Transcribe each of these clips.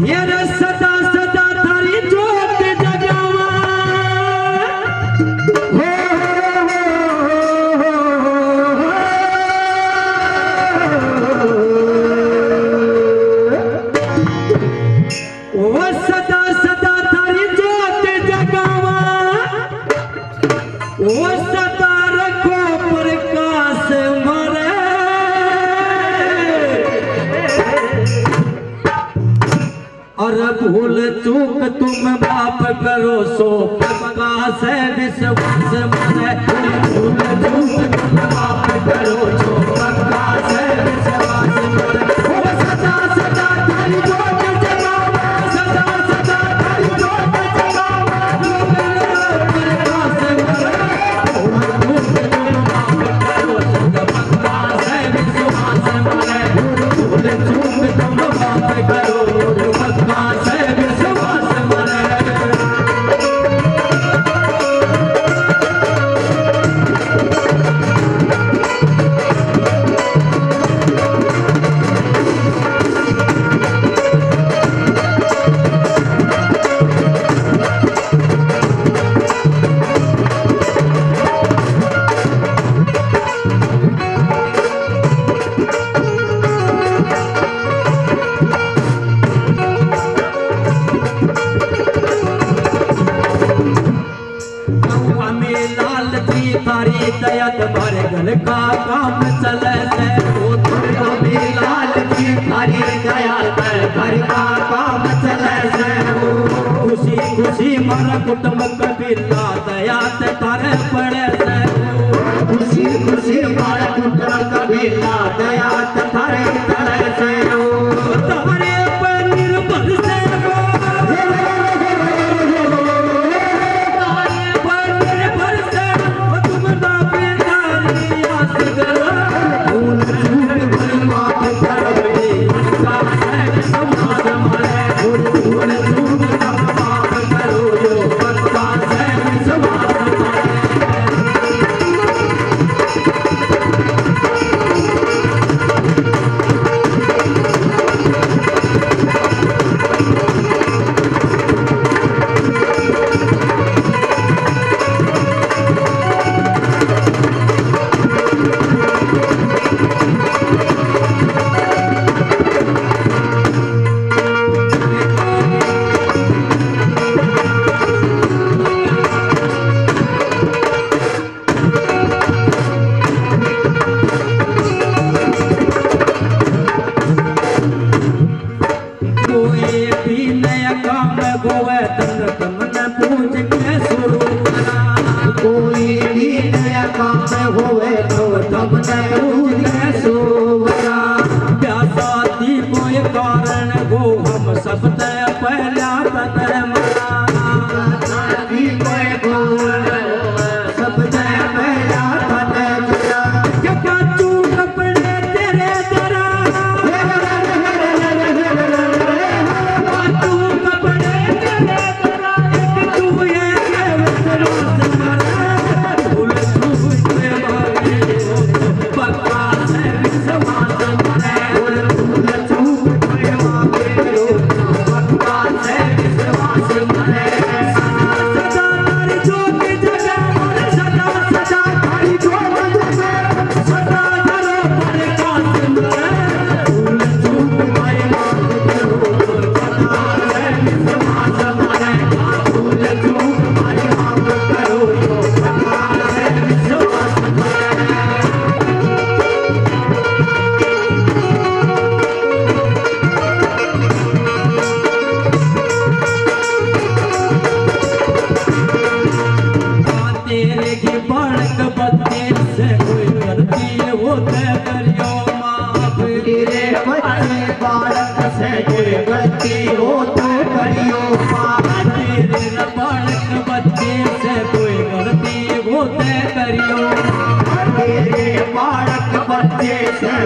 सदा सदा थारी जोत जगावा वो सदा सदा थारी जोत जगावा वो सदा रखो प्रकाश मरे और भूल चूक तुम माफ करो सो प्रकाश विश्वास मरे भूल चूक तुम माफ करो सो प्रकाश विश्वास मरे सदा सदा थारी जोत जगावा सदा सदा थारी जोत जगावा प्रकाश मरे भूल चूक तुम माफ करो सो प्रकाश विश्वास मरे भूल चूक तुम माफ करो थारी दया तुम्हारे घर का काम चले से हमें लाल की थारी दया घर का काम चले से खुशी खुशी मारा कुटुंब कबीला दया तारे पड़े से खुशी खुशी मारा कुटुंब कबीला दया तारे पड़े से तुम्हारे पर निर्भर से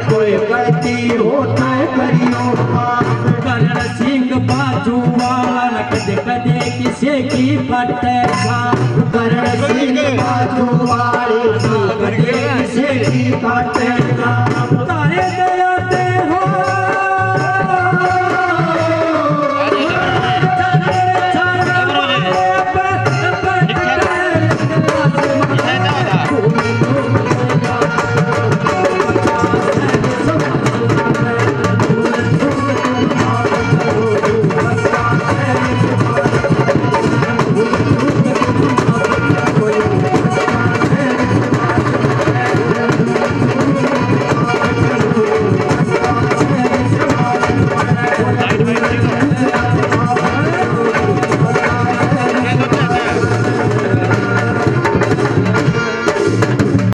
कोई गलती हो तो करियो करण सिंह बाजू वाला कदे कदे किसे की फटेगा करण सिंह बाजू वाले कदे किसे की फटेगा तारे